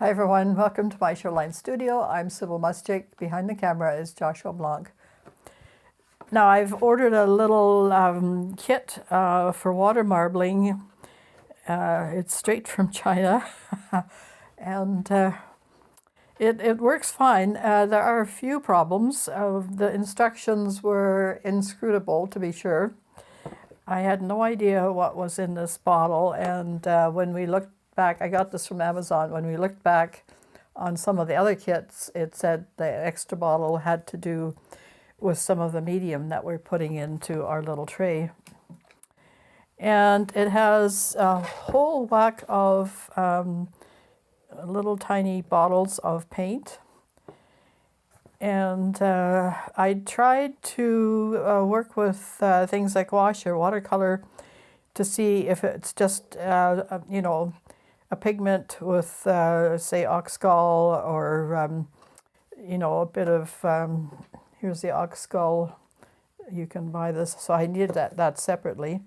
Hi everyone, welcome to my Shoreline Studio. I'm Sybil Muschik. Behind the camera is Joshua Blanc. Now I've ordered a little kit for water marbling. It's straight from China and it works fine. There are a few problems. The instructions were inscrutable, to be sure. I had no idea what was in this bottle, and when we looked back, I got this from Amazon. When we looked back on some of the other kits, it said the extra bottle had to do with some of the medium that we're putting into our little tray. And it has a whole whack of little tiny bottles of paint. And I tried to work with things like wash or watercolor to see if it's just, a pigment with, say, ox gall or, a bit of, here's the ox gall. You can buy this. So I needed that separately.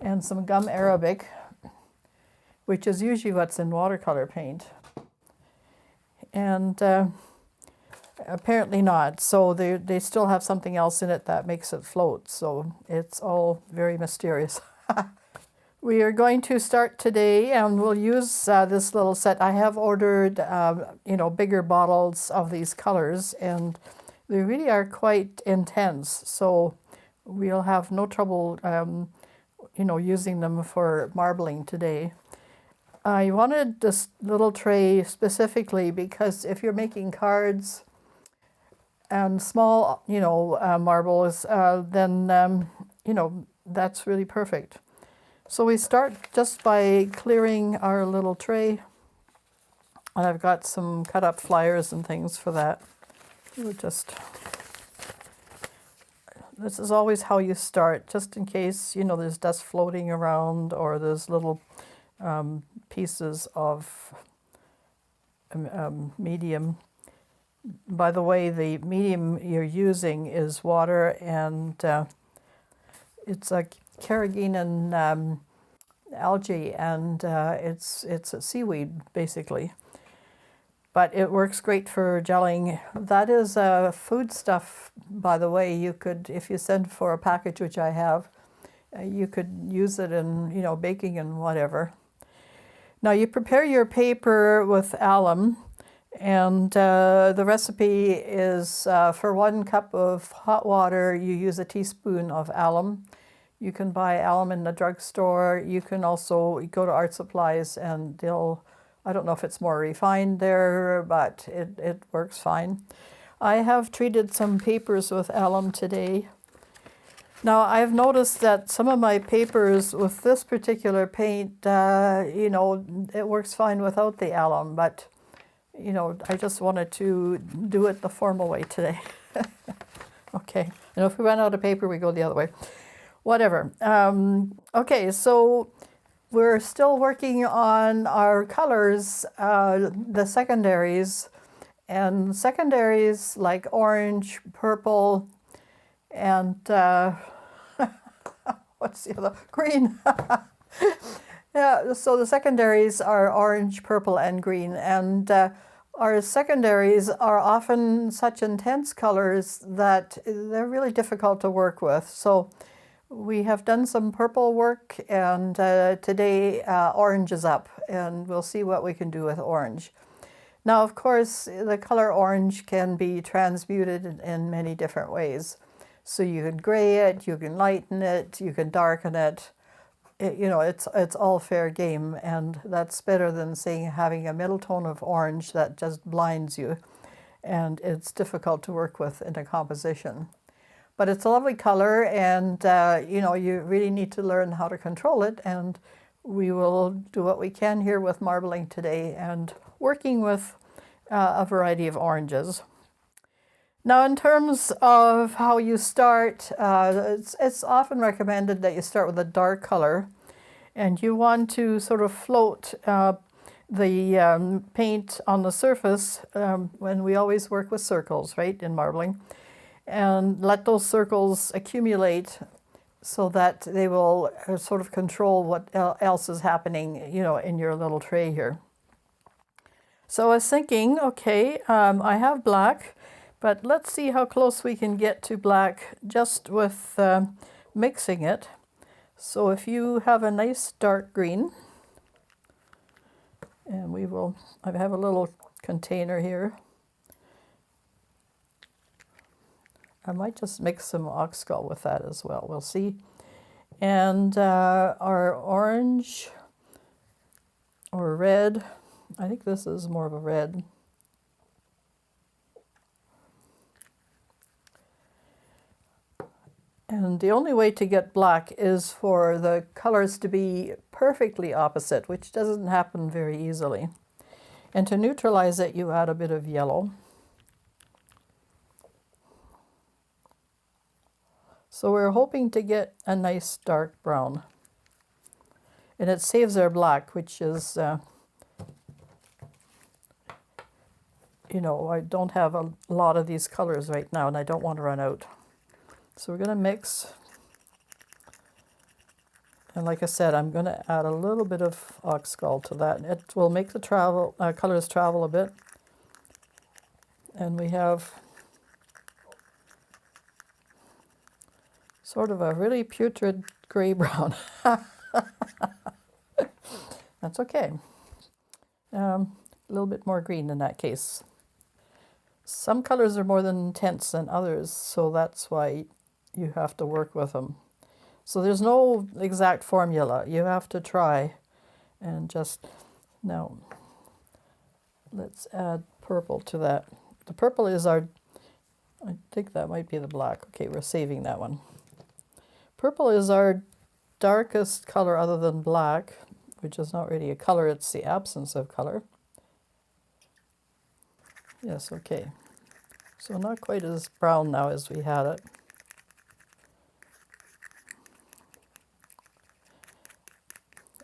And some gum arabic, which is usually what's in watercolor paint. And apparently not. So they still have something else in it that makes it float. So it's all very mysterious. We are going to start today, and we'll use this little set. I have ordered, bigger bottles of these colors, and they really are quite intense. So we'll have no trouble, using them for marbling today. I wanted this little tray specifically because if you're making cards and small, marbles, then, that's really perfect. So we start just by clearing our little tray. And I've got some cut up flyers and things for that. This is always how you start, just in case, there's dust floating around or there's little pieces of medium. By the way, the medium you're using is water, and it's a carrageenan algae, and it's a seaweed basically. But it works great for gelling. That is food stuff, by the way. You could, if you send for a package, which I have, you could use it in, baking and whatever. Now you prepare your paper with alum, and the recipe is for 1 cup of hot water, you use a teaspoon of alum. You can buy alum in the drugstore. You can also go to art supplies, and I don't know if it's more refined there, but it works fine. I have treated some papers with alum today. Now, I've noticed that some of my papers with this particular paint, it works fine without the alum, but, I just wanted to do it the formal way today. Okay, and if we run out of paper, we go the other way. Whatever. Okay, so we're still working on our colors, the secondaries, and secondaries like orange, purple, and what's the other? Green. Yeah, so the secondaries are orange, purple, and green, and our secondaries are often such intense colors that they're really difficult to work with. So we have done some purple work, and today orange is up, and we'll see what we can do with orange. Now, of course, the color orange can be transmuted in many different ways. So you can gray it, you can lighten it, you can darken it. It's all fair game, and that's better than having a middle tone of orange that just blinds you, and it's difficult to work with in a composition. But it's a lovely color, and you really need to learn how to control it, and we will do what we can here with marbling today and working with a variety of oranges. Now, in terms of how you start, it's often recommended that you start with a dark color, and you want to sort of float the paint on the surface when we always work with circles, right, in marbling, and let those circles accumulate so that they will sort of control what else is happening, in your little tray here. So I was thinking, okay, I have black, but let's see how close we can get to black just with mixing it. So if you have a nice dark green, and I have a little container here. I might just mix some ox gall with that as well, we'll see. And our orange or red, I think this is more of a red. And the only way to get black is for the colors to be perfectly opposite, which doesn't happen very easily. And to neutralize it, you add a bit of yellow. So we're hoping to get a nice dark brown. And it saves our black, which is, you know, I don't have a lot of these colors right now, and I don't want to run out. So we're going to mix. And like I said, I'm going to add a little bit of ox gall to that. It will make the colors travel a bit. And we have sort of a really putrid gray-brown. That's okay. A little bit more green in that case. Some colors are more intense than others, so that's why you have to work with them. So there's no exact formula. You have to try and just... Now, let's add purple to that. The purple is our... I think that might be the black. Okay, we're saving that one. Purple is our darkest color other than black, which is not really a color, it's the absence of color. Yes, okay. So not quite as brown now as we had it.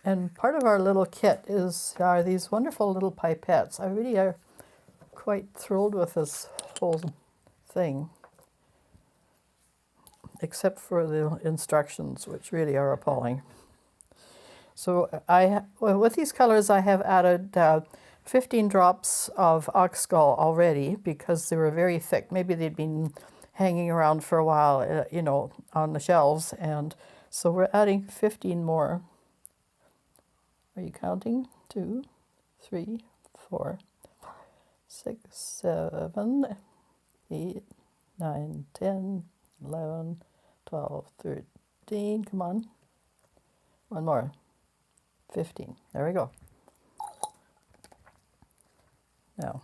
And part of our little kit are these wonderful little pipettes. I really are quite thrilled with this whole thing, except for the instructions, which really are appalling. So with these colors, I have added 15 drops of ox gall already because they were very thick. Maybe they'd been hanging around for a while, you know, on the shelves. And so we're adding 15 more. Are you counting? 2, 3, 4, 5, 6, 7, 8, 9, 10, 11, 12, 13. Come on. One more. 15. There we go. Now,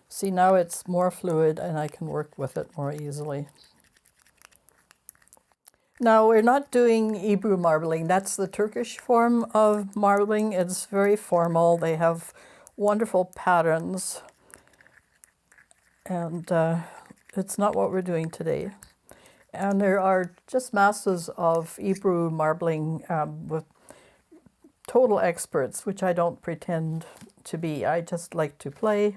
see, now it's more fluid and I can work with it more easily. Now, we're not doing Ebru marbling. That's the Turkish form of marbling. It's very formal. They have wonderful patterns. And it's not what we're doing today. And there are just masses of Ebru marbling with total experts, which I don't pretend to be. I just like to play.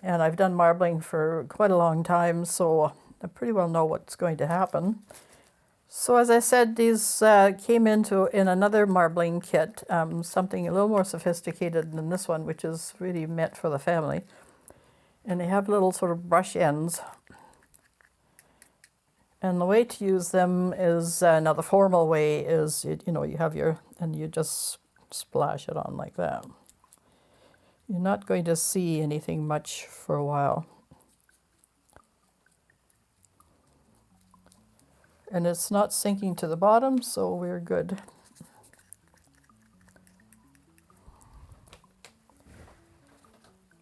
And I've done marbling for quite a long time, so I pretty well know what's going to happen. So as I said, these came in another marbling kit, something a little more sophisticated than this one, which is really meant for the family. And they have little sort of brush ends. And the way to use them is, now the formal way is, you know, you have and you just splash it on like that. You're not going to see anything much for a while. And it's not sinking to the bottom, so we're good.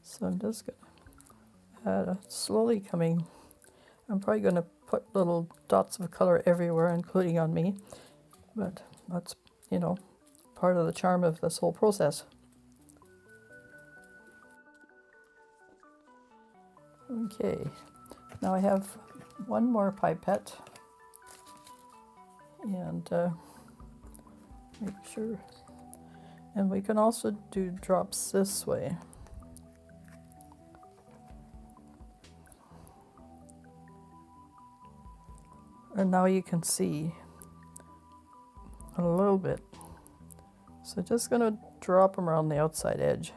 So I'm just going to add slowly coming. I'm probably going to put little dots of color everywhere, including on me. But that's, you know, part of the charm of this whole process. Okay, now I have one more pipette. And make sure. And we can also do drops this way. And now you can see a little bit. So just going to drop them around the outside edge.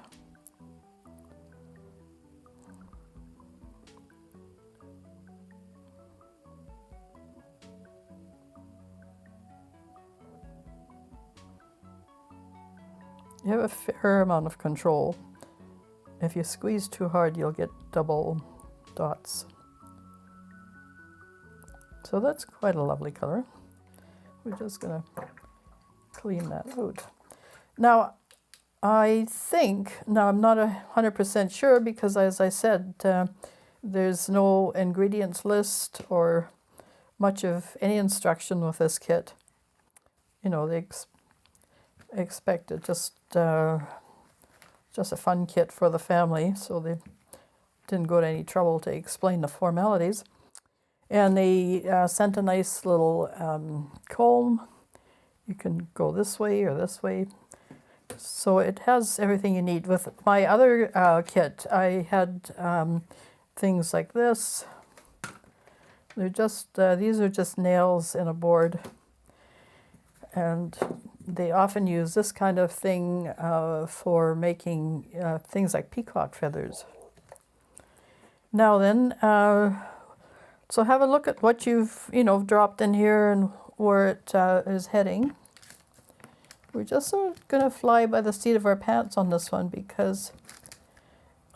have a fair amount of control. If you squeeze too hard, you'll get double dots. So that's quite a lovely color. We're just going to clean that out. Now, I think, now I'm not 100% sure because, as I said, there's no ingredients list or much of any instruction with this kit. You know, they expect it just a fun kit for the family, so they didn't go to any trouble to explain the formalities. And they sent a nice little comb. You can go this way or this way. So it has everything you need. With my other kit, I had things like this. They're just, these are just nails in a board. And they often use this kind of thing for making things like peacock feathers. Now then, so have a look at what you've, dropped in here and where it is heading. We're just sort of going to fly by the seat of our pants on this one because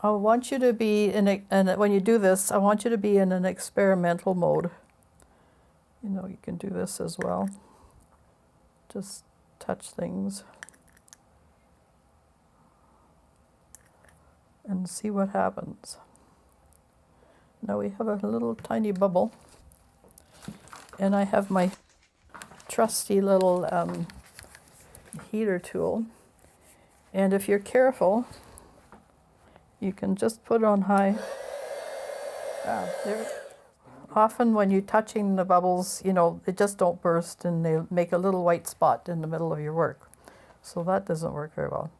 I want you to be and when you do this, I want you to be in an experimental mode. You can do this as well. Just touch things and see what happens. Now we have a little tiny bubble, and I have my trusty little heater tool, and if you're careful, you can just put it on high. Often when you're touching the bubbles, they just don't burst and they make a little white spot in the middle of your work. So that doesn't work very well.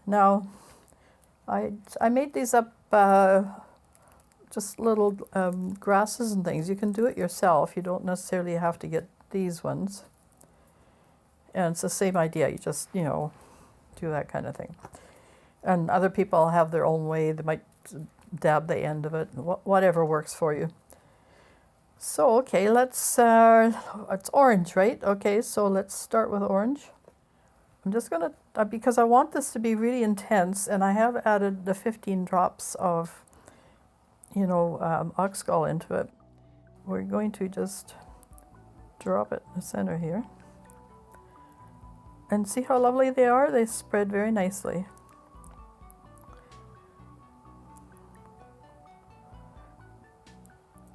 Now, I made these up, just little grasses and things. You can do it yourself. You don't necessarily have to get these ones. And it's the same idea. You just, do that kind of thing. And other people have their own way. They might dab the end of it, whatever works for you. So, okay, it's orange, right? Okay, so let's start with orange. I'm just going to, because I want this to be really intense, and I have added the 15 drops of, ox gall into it. We're going to just drop it in the center here. And see how lovely they are? They spread very nicely.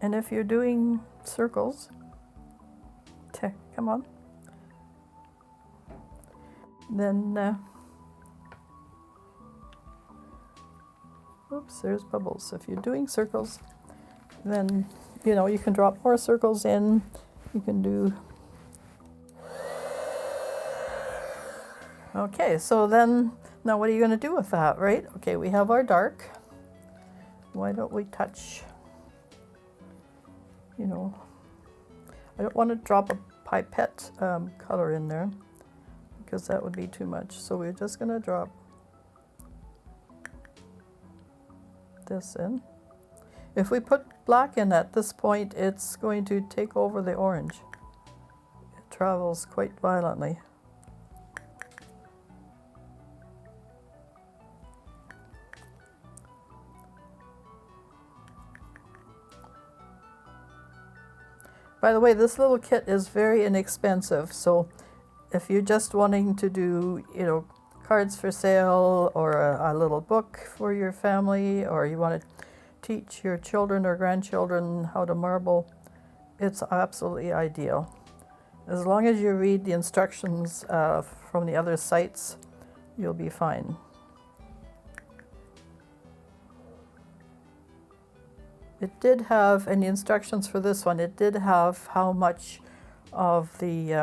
And if you're doing circles, come on, then, oops, there's bubbles. So if you're doing circles, then, you can drop more circles in. You can do, okay, so then, now what are you going to do with that, right? Okay, we have our dark. Why don't we touch, I don't want to drop a pipette color in there because that would be too much. So we're just going to drop this in. If we put black in at this point, it's going to take over the orange. It travels quite violently. By the way, this little kit is very inexpensive, so if you're just wanting to do, cards for sale or a little book for your family, or you want to teach your children or grandchildren how to marble, it's absolutely ideal. As long as you read the instructions from the other sites, you'll be fine. It did have, in the instructions for this one, it did have how much of the,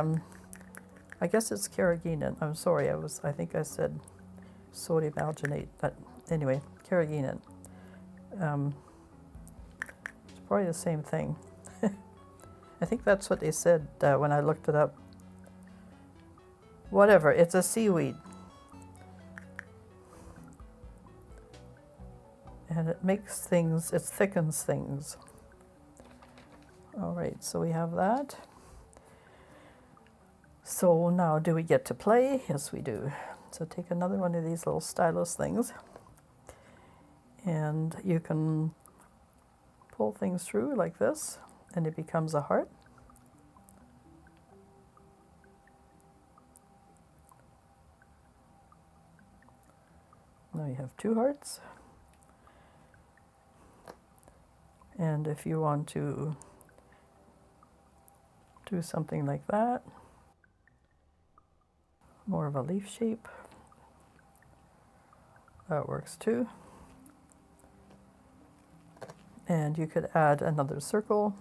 I guess it's carrageenan. I'm sorry, I think I said sodium alginate, but anyway, carrageenan. It's probably the same thing. I think that's what they said when I looked it up. Whatever, it's a seaweed. And it makes things, it thickens things. All right, so we have that. So now do we get to play? Yes, we do. So take another one of these little stylus things, and you can pull things through like this, and it becomes a heart. Now you have two hearts. And if you want to do something like that, more of a leaf shape, that works too. And you could add another circle.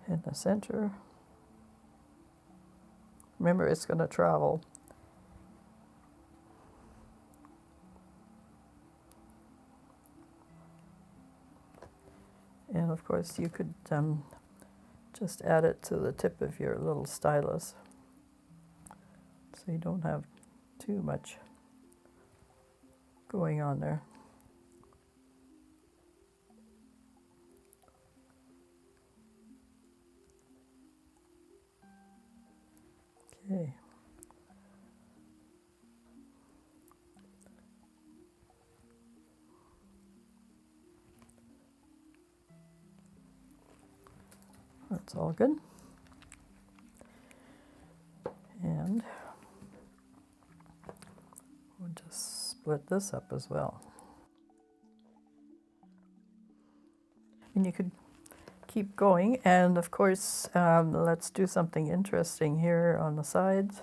In the center. Remember, it's going to travel. And of course, you could just add it to the tip of your little stylus, so you don't have too much going on there. Okay. That's all good. And we'll just split this up as well. And you could keep going, and of course, let's do something interesting here on the sides.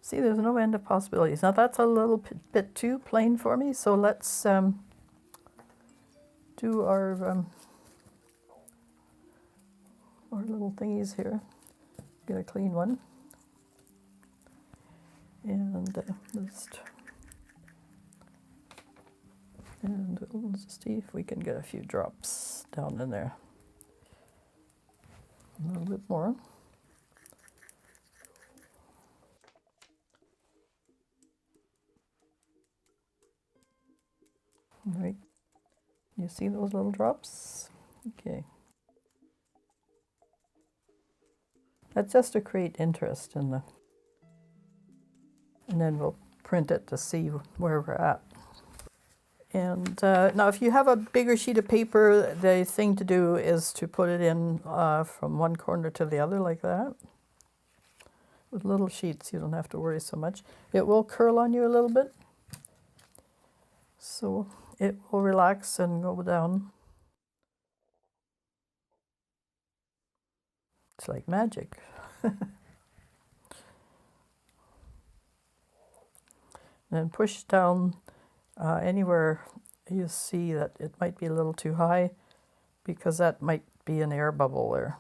See, there's no end of possibilities. Now that's a little bit too plain for me, so let's do our little thingies here. Get a clean one. And we'll just see if we can get a few drops down in there. A little bit more. All right. You see those little drops? Okay. That's just to create interest in the, and then we'll print it to see where we're at. And now if you have a bigger sheet of paper, the thing to do is to put it in from one corner to the other like that. With little sheets, you don't have to worry so much. It will curl on you a little bit, so it will relax and go down. It's like magic. And push down anywhere you see that it might be a little too high, because that might be an air bubble there.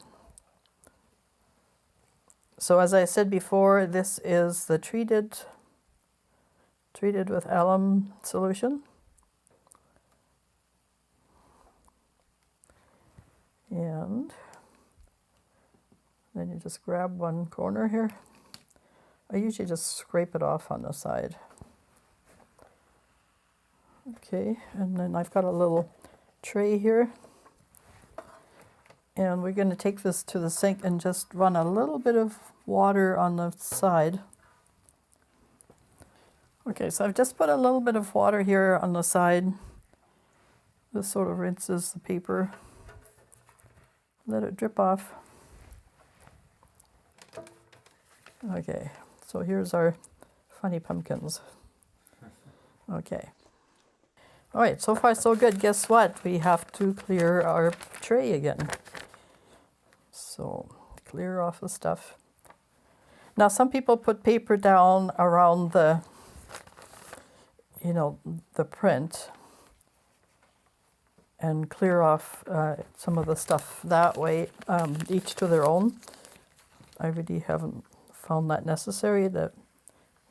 So as I said before, this is the treated with alum solution. And then you just grab one corner here. I usually just scrape it off on the side. Okay, and then I've got a little tray here. And we're going to take this to the sink and just run a little bit of water on the side. Okay, so I've just put a little bit of water here on the side. This sort of rinses the paper. Let it drip off. Okay, so here's our funny pumpkins. Okay. All right, so far so good. Guess what? We have to clear our tray again. So clear off the stuff. Now some people put paper down around the, the print and clear off some of the stuff that way, each to their own. I really haven't found that necessary. That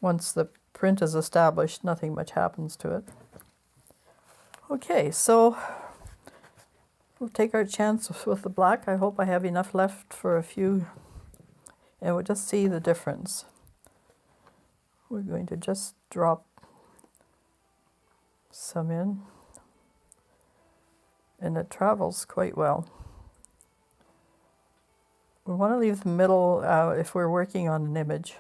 once the print is established, nothing much happens to it. Okay, so we'll take our chance with the black. I hope I have enough left for a few, and we'll just see the difference. We're going to just drop some in, and it travels quite well. We want to leave the middle if we're working on an image.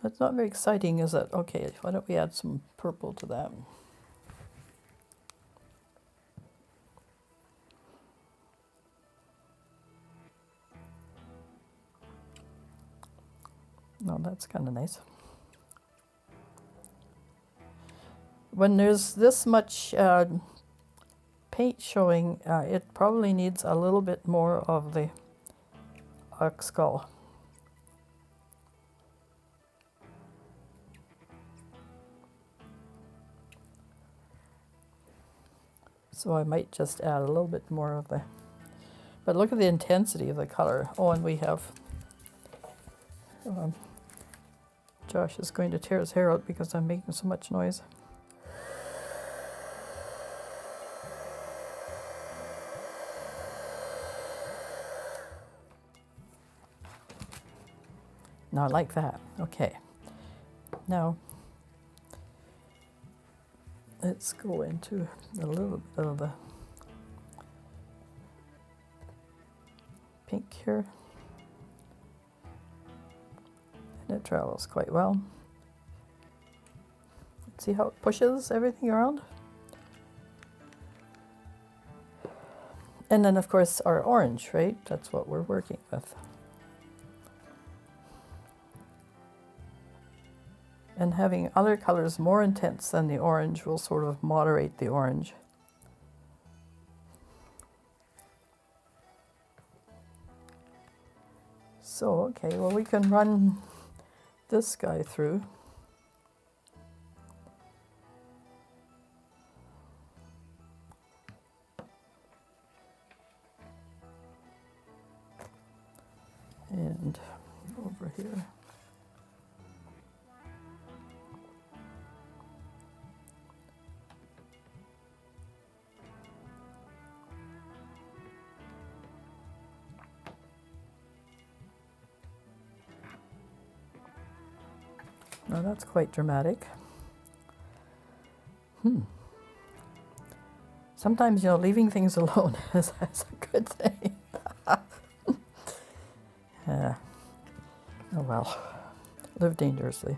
That's not very exciting, is it? Okay, why don't we add some purple to that? No, that's kind of nice. When there's this much paint showing, it probably needs a little bit more of the ox gall. So I might just add a little bit more of the, but look at the intensity of the color. Oh, and we have, Josh is going to tear his hair out because I'm making so much noise. Now I like that. Okay. Now let's go into a little bit of the pink here. And it travels quite well. See how it pushes everything around? And then of course our orange, right? That's what we're working with. And having other colors more intense than the orange will sort of moderate the orange. So, okay, well we can run this guy through. And over here. Now that's quite dramatic. Sometimes, you know, leaving things alone is a good thing. Oh well, live dangerously.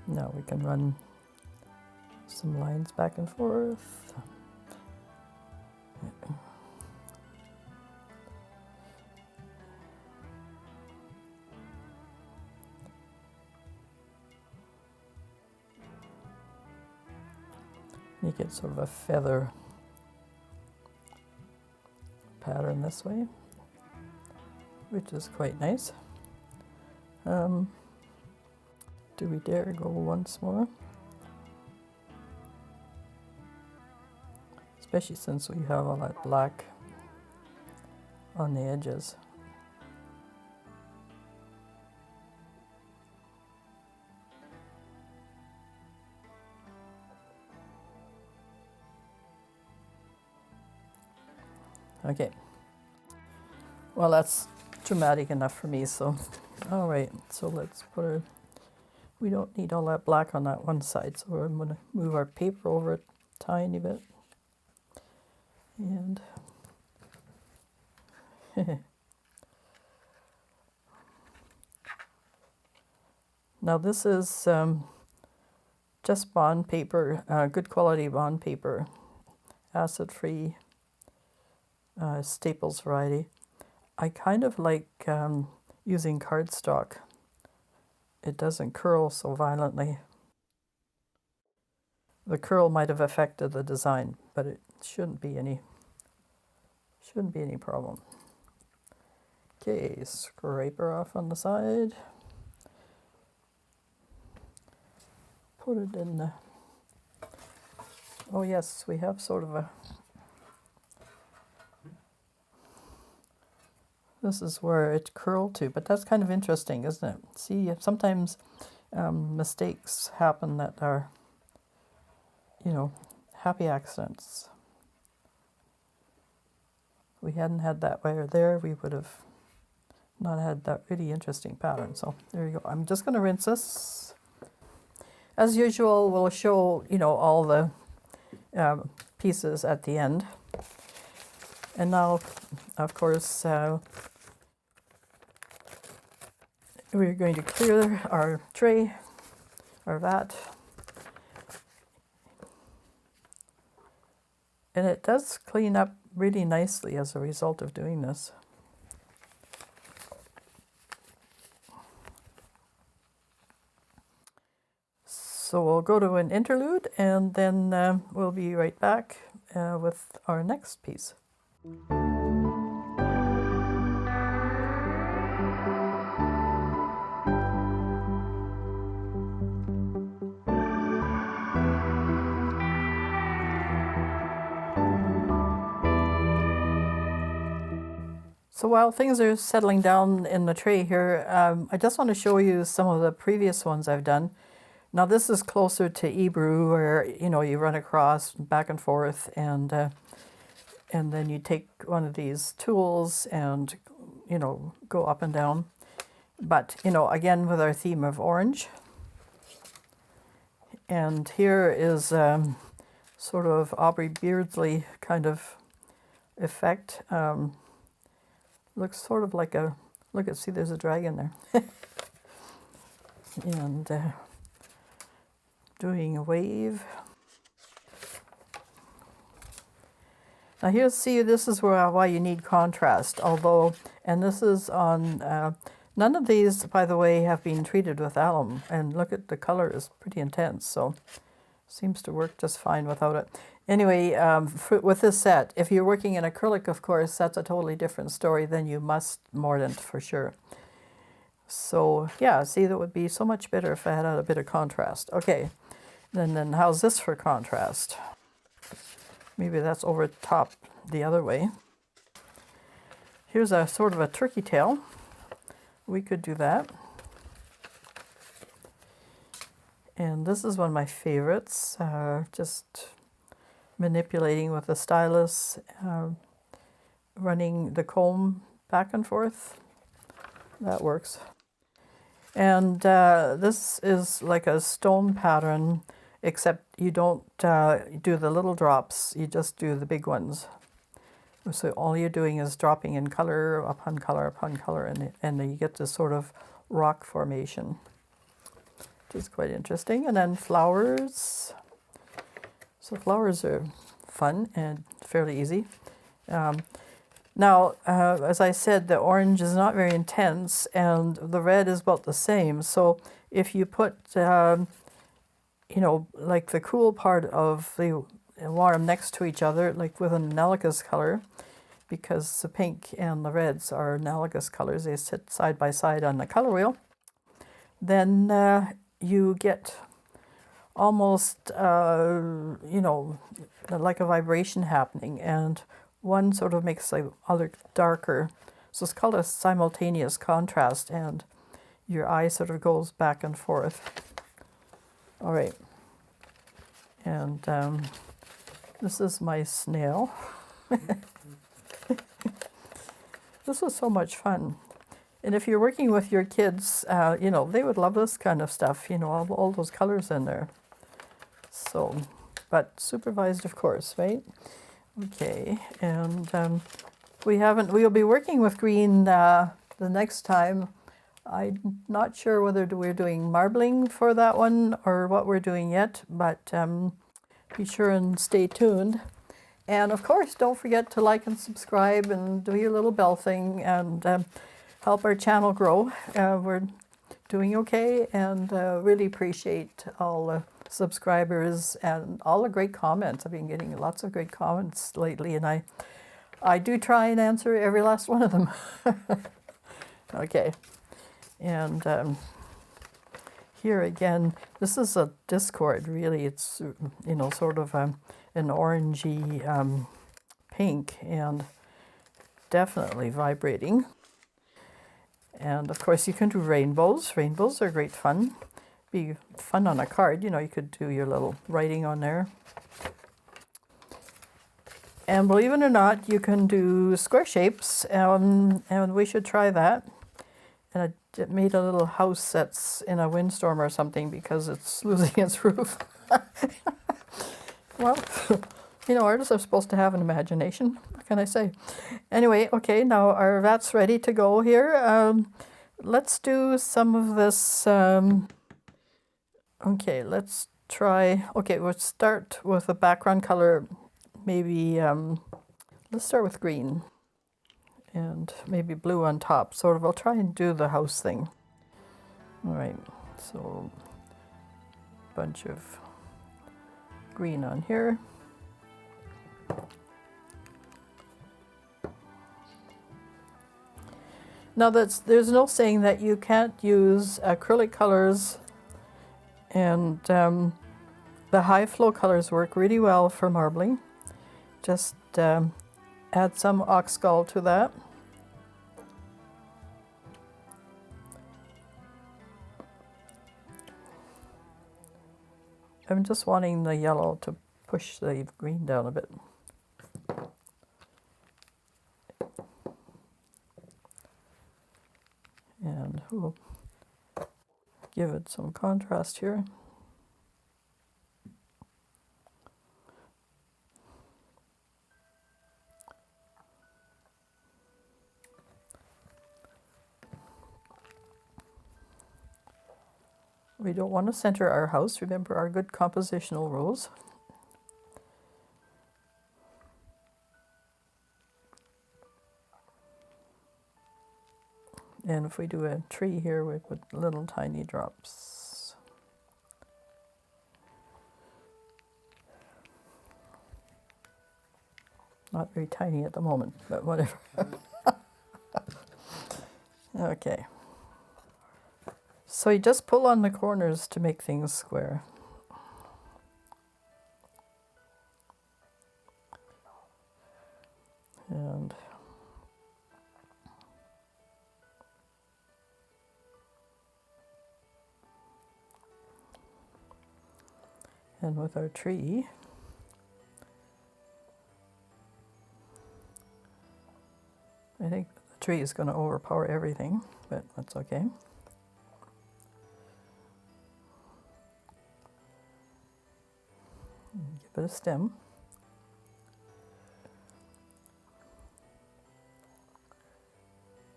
Now we can run some lines back and forth. You get sort of a feather pattern this way, which is quite nice. Do we dare go once more? Especially since we have all that black on the edges. Okay, well that's dramatic enough for me, so all right, so let's put our, we don't need all that black on that one side, so I'm going to move our paper over a tiny bit. And now this is just bond paper, good quality bond paper, acid-free, Staples variety. I kind of like using cardstock. It doesn't curl so violently. The curl might have affected the design, but it shouldn't be any problem. Okay, scraper off on the side. Put it in the, oh yes, we have sort of a, this is where it curled to, but that's kind of interesting, isn't it? See, sometimes mistakes happen that are you know, happy accidents. If we hadn't had that wire there, we would have not had that really interesting pattern. So there you go. I'm just going to rinse this. As usual, we'll show, you know, all the pieces at the end. And now, of course, we're going to clear our tray, our vat. And it does clean up really nicely as a result of doing this. So we'll go to an interlude, and then we'll be right back with our next piece. So while things are settling down in the tray here, I just want to show you some of the previous ones I've done. Now this is closer to Ebru, where, you know, you run across back and forth, and then you take one of these tools and, you know, go up and down. But, you know, again with our theme of orange. And here is sort of Aubrey Beardsley kind of effect. Looks sort of like a, look at, see, there's a dragon there. And doing a wave. Now here, see, this is why you need contrast, although, and this is on, none of these, by the way, have been treated with alum, and look at the color is pretty intense, so seems to work just fine without it. Anyway, with this set, if you're working in acrylic, of course, that's a totally different story. Then you must mordant for sure. So yeah, see, that would be so much better if I had a bit of contrast. Okay, then how's this for contrast? Maybe that's over top the other way. Here's a sort of a turkey tail. We could do that. And this is one of my favorites, just manipulating with the stylus, running the comb back and forth. That works. And this is like a stone pattern, except you don't do the little drops, you just do the big ones. So all you're doing is dropping in color upon color upon color, and you get this sort of rock formation, which is quite interesting. And then flowers. So flowers are fun and fairly easy. Now, as I said, the orange is not very intense, and the red is about the same. So if you put, you know, like the cool part of the warm next to each other, like with an analogous color, because the pink and the reds are analogous colors, they sit side by side on the color wheel, then you get almost, you know, like a vibration happening, and one sort of makes the other darker. So it's called a simultaneous contrast, and your eye sort of goes back and forth. All right. And this is my snail. This was so much fun. And if you're working with your kids, you know, they would love this kind of stuff, you know, all those colors in there. So, but supervised, of course, right? Okay, and we'll be working with green the next time. I'm not sure whether we're doing marbling for that one or what we're doing yet, but be sure and stay tuned. And of course, don't forget to like and subscribe and do your little bell thing, and help our channel grow. We're doing okay, and really appreciate all the subscribers and all the great comments. I've been getting lots of great comments lately, and I do try and answer every last one of them. Okay, and here again, this is a discord, really. It's, you know, sort of an orangey pink, and definitely vibrating. And of course you can do rainbows. Rainbows are great fun, be fun on a card. You know, you could do your little writing on there. And believe it or not, you can do square shapes, and we should try that. And I made a little house that's in a windstorm or something because it's losing its roof. Well, you know, artists are supposed to have an imagination. What can I say? Anyway, okay, now our vat's ready to go here. Let's do some of this. Okay, let's try. Okay, we'll start with a background color. Maybe let's start with green and maybe blue on top. Sort of, I'll try and do the house thing. All right, so a bunch of green on here. Now there's no saying that you can't use acrylic colors, and the high flow colors work really well for marbling. Just add some ox gall to that. I'm just wanting the yellow to push the green down a bit. And we'll give it some contrast here. We don't want to center our house. Remember our good compositional rules. And if we do a tree here, we put little tiny drops. Not very tiny at the moment, but whatever. Okay. So you just pull on the corners to make things square. And with our tree, I think the tree is going to overpower everything, but that's okay. Give it a stem.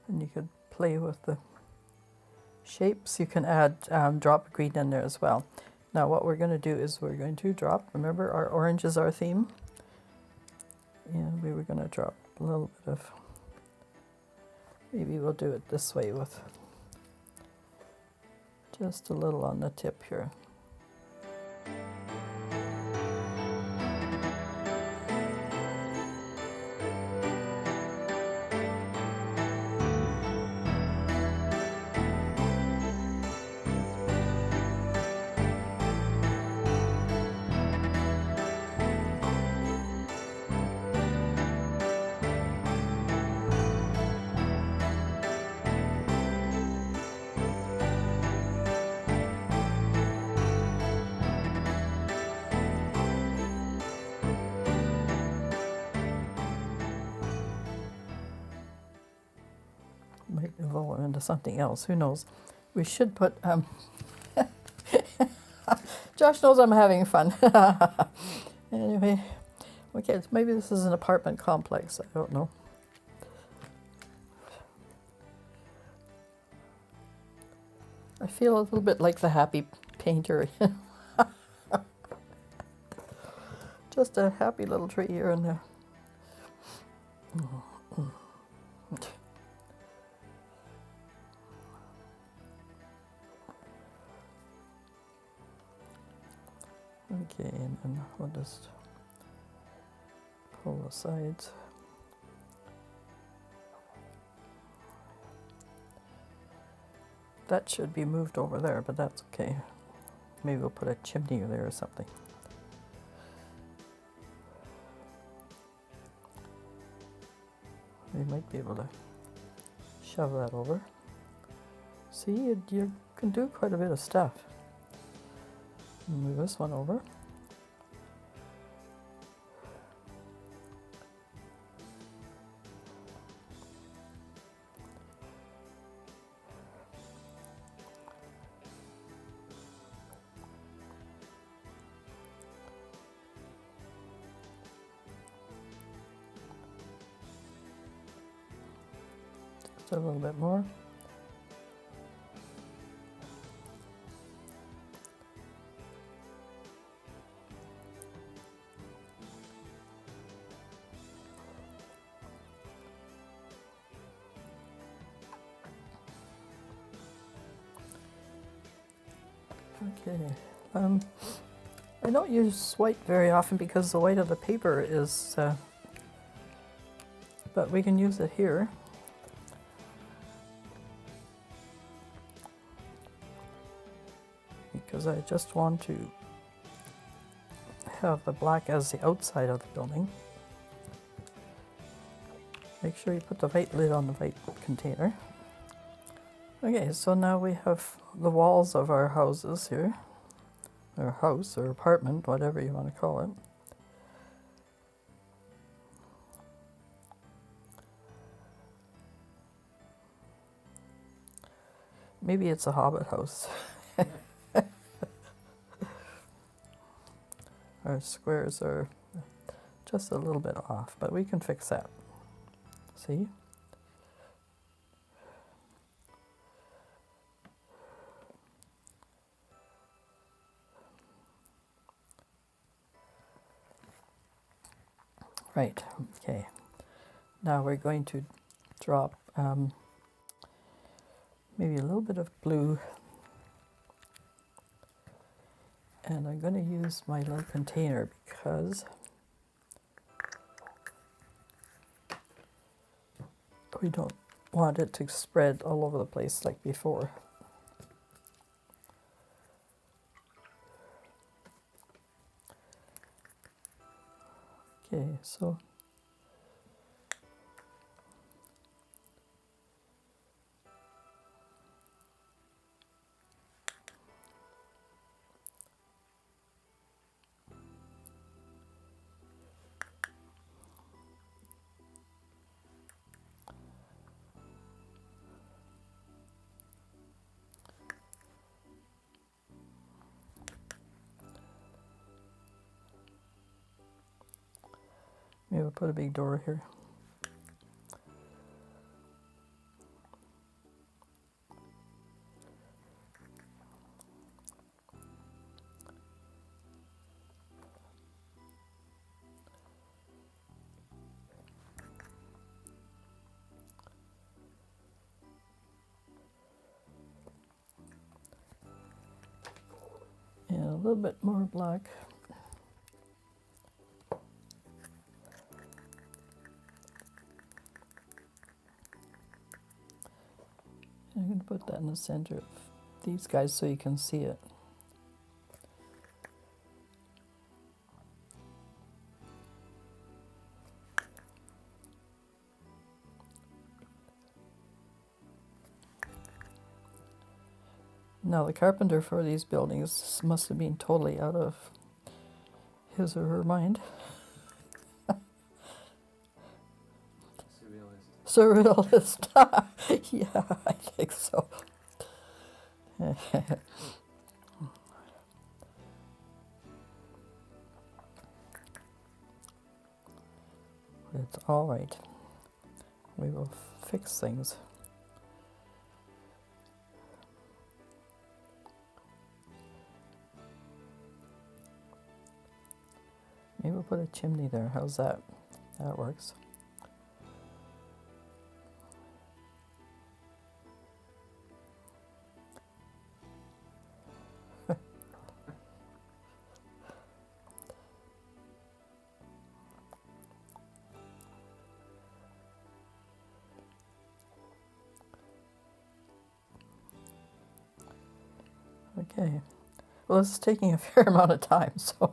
And you could play with the shapes. You can add drop green in there as well. Now what we're going to do is we're going to drop, remember our orange is our theme, and we were going to drop a little bit of, maybe we'll do it this way with just a little on the tip here. Might evolve into something else, who knows. We should put, Josh knows I'm having fun. Anyway, okay, maybe this is an apartment complex, I don't know. I feel a little bit like the happy painter. Just a happy little tree here and there. Okay, and then we'll just pull the sides. That should be moved over there, but that's okay. Maybe we'll put a chimney there or something. We might be able to shove that over. See, you can do quite a bit of stuff. Move this one over. Just a little bit more. Okay, I don't use white very often because the white of the paper is, but we can use it here. Because I just want to have the black as the outside of the building. Make sure you put the white lid on the white container. Okay, so now we have the walls of our houses here, or house or apartment, whatever you want to call it. Maybe it's a hobbit house. Our squares are just a little bit off, but we can fix that. See? Right, okay. Now we're going to drop maybe a little bit of blue. And I'm going to use my little container because we don't want it to spread all over the place like before. Okay, so maybe we'll put a big door here. And a little bit more black. I'm going to put that in the center of these guys so you can see it. Now the carpenter for these buildings must have been totally out of his or her mind. Surrealist. Yeah, I think so. It's all right. We will fix things. Maybe we'll put a chimney there. How's that? That works. Okay. Well, this is taking a fair amount of time, so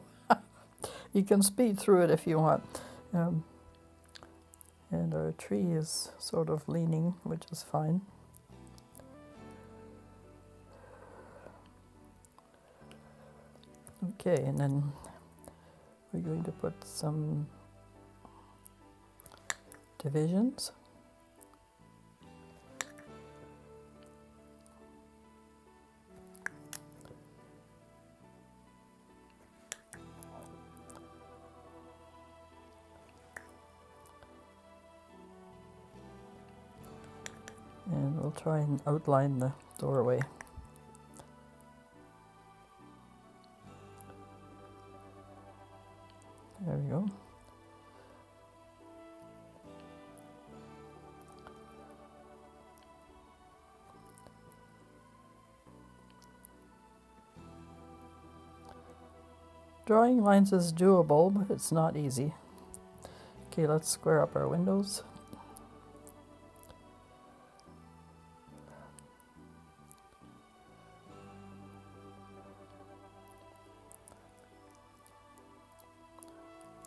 you can speed through it if you want. And our tree is sort of leaning, which is fine. Okay, and then we're going to put some divisions. And we'll try and outline the doorway. There we go. Drawing lines is doable, but it's not easy. Okay, let's square up our windows.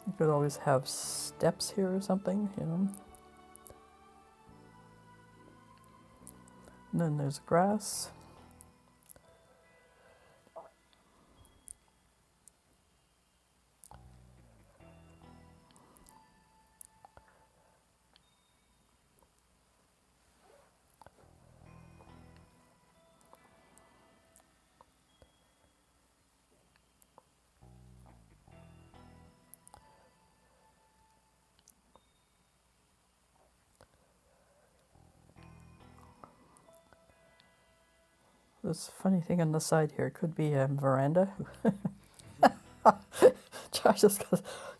You could always have steps here or something, you know. And then there's grass. This funny thing on the side here could be a veranda. Josh is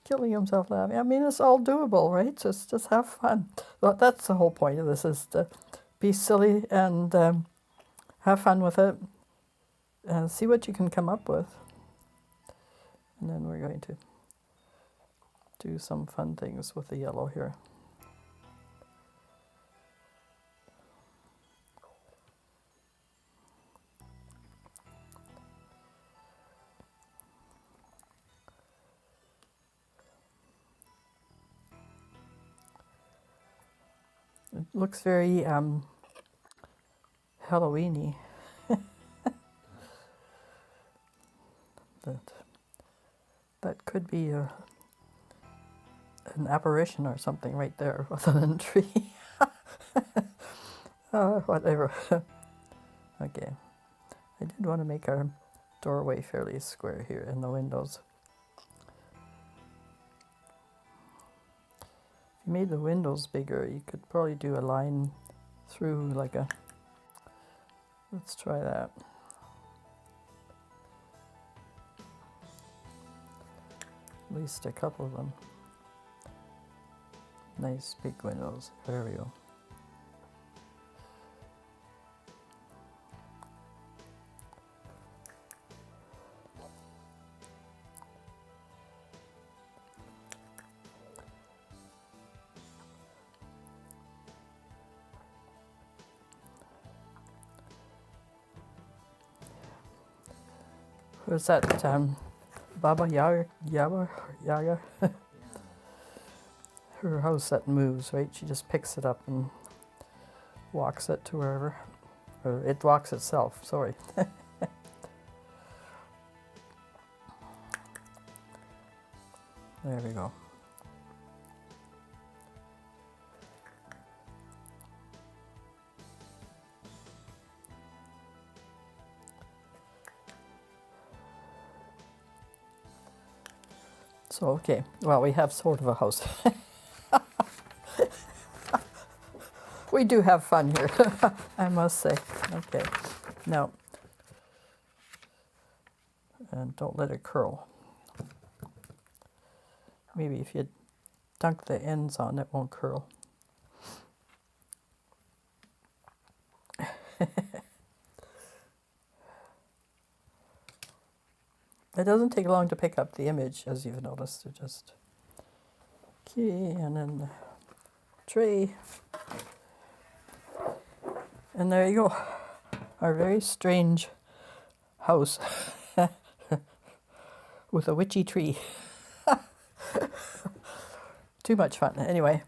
killing himself laughing. I mean, it's all doable, right? Just have fun. Well, that's the whole point of this, is to be silly and have fun with it and see what you can come up with. And then we're going to do some fun things with the yellow here. It looks very Halloween-y. That could be an apparition or something right there, rather than a tree. Whatever. Okay. I did want to make our doorway fairly square here in the windows. If you made the windows bigger, you could probably do a line through like a... Let's try that. At least a couple of them. Nice big windows. There we go. Who's that? Baba Yaga? Her house that moves, right? She just picks it up and walks it to wherever. Or it walks itself, sorry. There we go. So, okay, well, we have sort of a house. We do have fun here, I must say. Okay, now, and don't let it curl. Maybe if you dunk the ends on, it won't curl. It doesn't take long to pick up the image, as you've noticed. It just... Okay, and then the tray. And there you go. Our very strange house with a witchy tree. Too much fun. Anyway,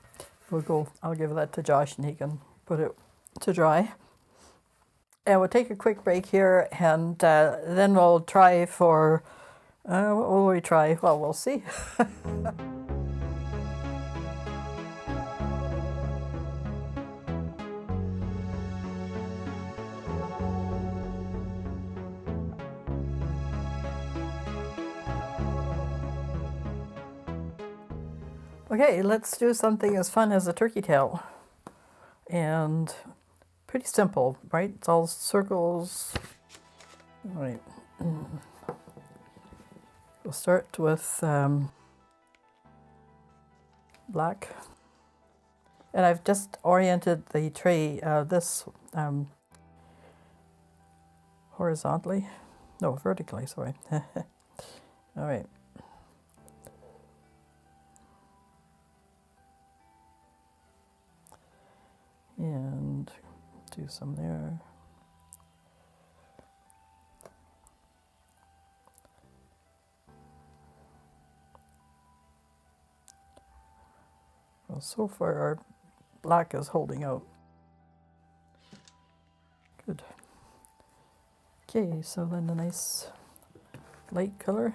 I'll give that to Josh and he can put it to dry. And we'll take a quick break here, and then we'll try for What will we try? Well, we'll see. Okay, let's do something as fun as a turkey tail. And pretty simple, right? It's all circles. All right. We'll start with black. And I've just oriented the tray this horizontally. No, vertically, sorry. All right. And do some there. Well, so far our black is holding out. Good. Okay, so then a nice light color.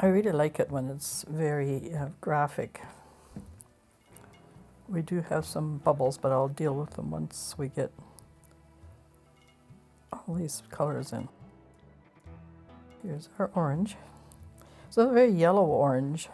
I really like it when it's very graphic. We do have some bubbles, but I'll deal with them once we get all these colors in. Here's our orange. So a very yellow orange.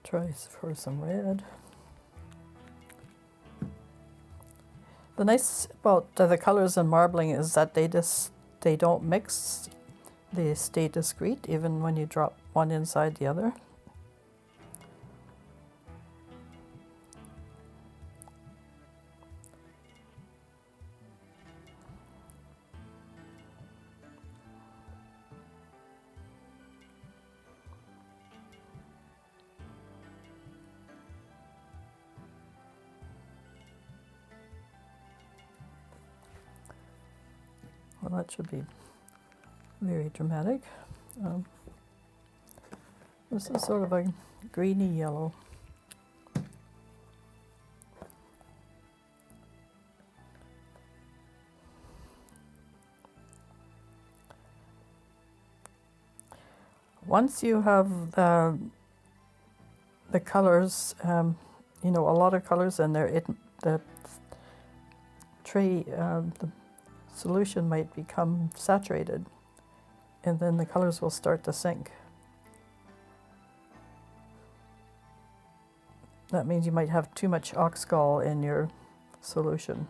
Try for some red. The nice about the colors in marbling is that they don't mix. They stay discrete even when you drop one inside the other. Well, that should be very dramatic. This is sort of a greeny yellow. Once you have the colors, you know, a lot of colors in there, the tray, the solution might become saturated, and then the colors will start to sink. That means you might have too much ox gall in your solution.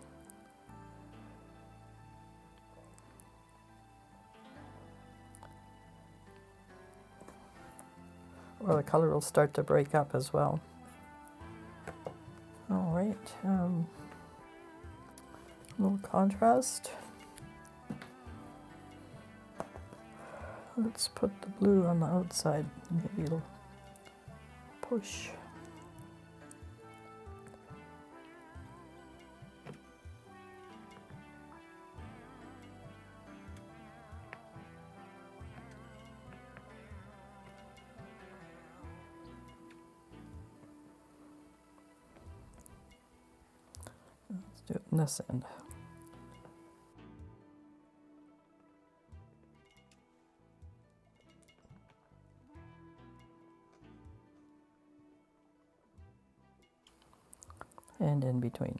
Or the color will start to break up as well. All right, a little contrast. Let's put the blue on the outside. Maybe it'll push. Let's do it on this end. And in between.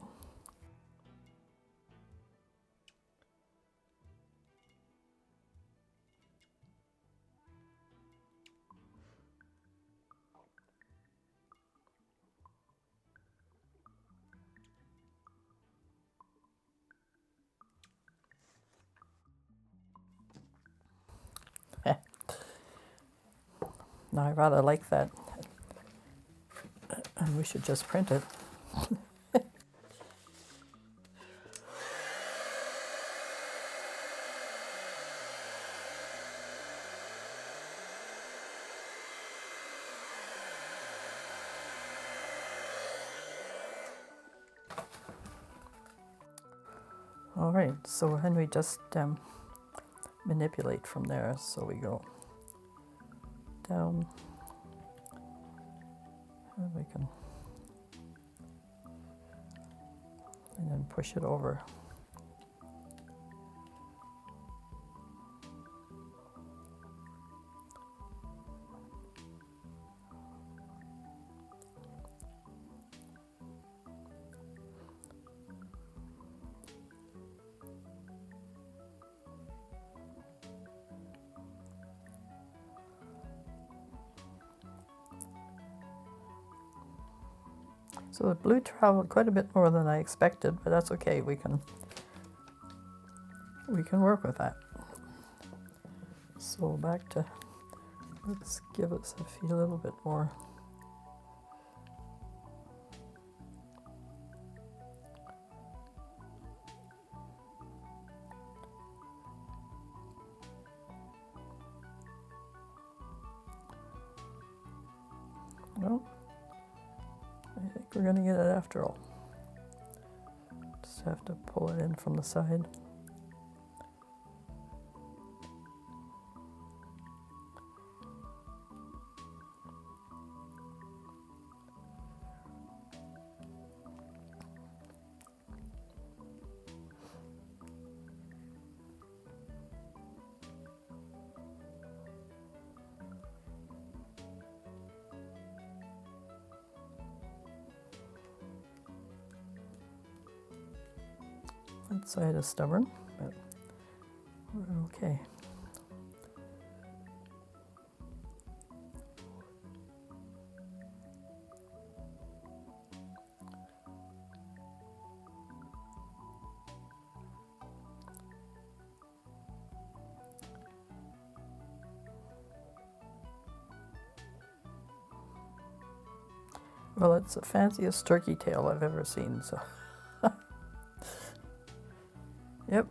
No, I rather like that. And we should just print it. All right, so then we just manipulate from there. So we go down, and we can, and then push it over. So the blue traveled quite a bit more than I expected, but that's okay. We can work with that. So back to, let's give it a little bit more. Well, I think we're going to get it after all. Just have to pull it in from the side. That side is stubborn, but we're okay. Well, it's the fanciest turkey tail I've ever seen, so. Yep.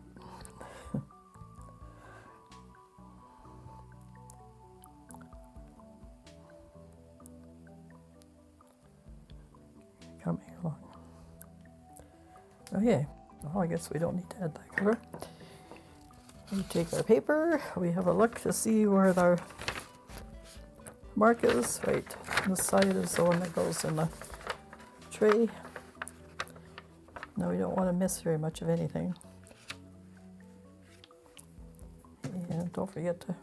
Coming along. Okay, well, I guess we don't need to add that color. We take our paper, we have a look to see where our mark is. Right, this side is the one that goes in the tray. Now we don't want to miss very much of anything. And don't forget to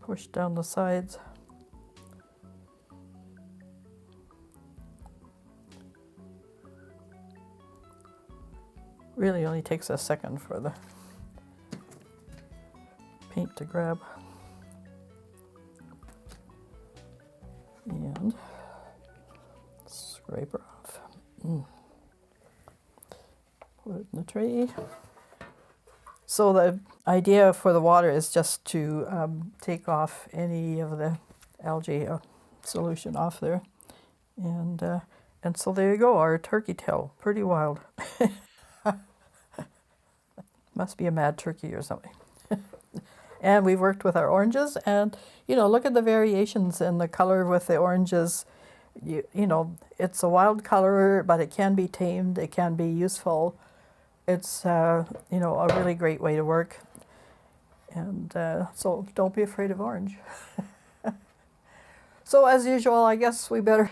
push down the sides. Really only takes a second for the paint to grab. And scrape her off. Put it in the tray. So the idea for the water is just to take off any of the algae solution off there. And so there you go, our turkey tail. Pretty wild. Must be a mad turkey or something. And we've worked with our oranges, and you know, look at the variations in the color with the oranges. You know, it's a wild color, but it can be tamed, it can be useful. It's you know, a really great way to work. And so don't be afraid of orange. So as usual, I guess we better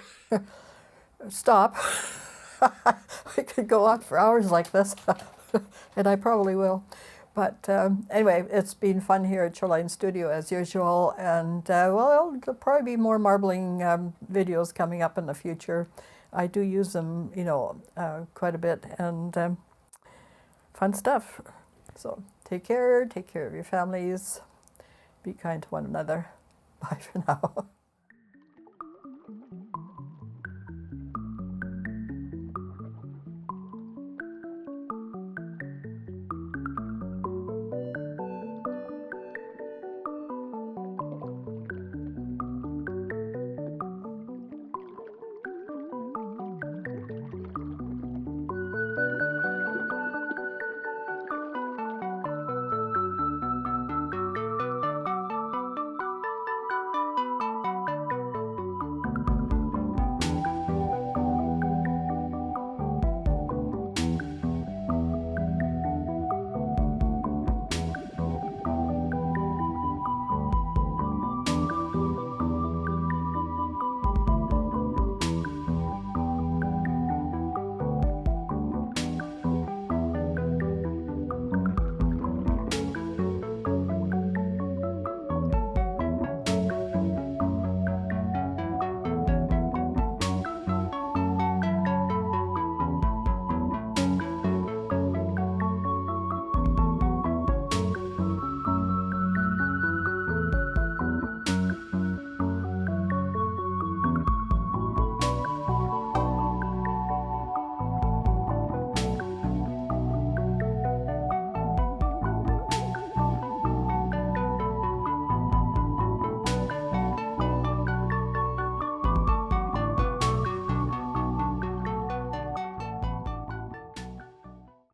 stop. We could go on for hours like this, and I probably will. But anyway, it's been fun here at Shoreline Studio as usual, and well, there'll probably be more marbling videos coming up in the future. I do use them, you know, quite a bit, and fun stuff. So take care of your families, be kind to one another. Bye for now.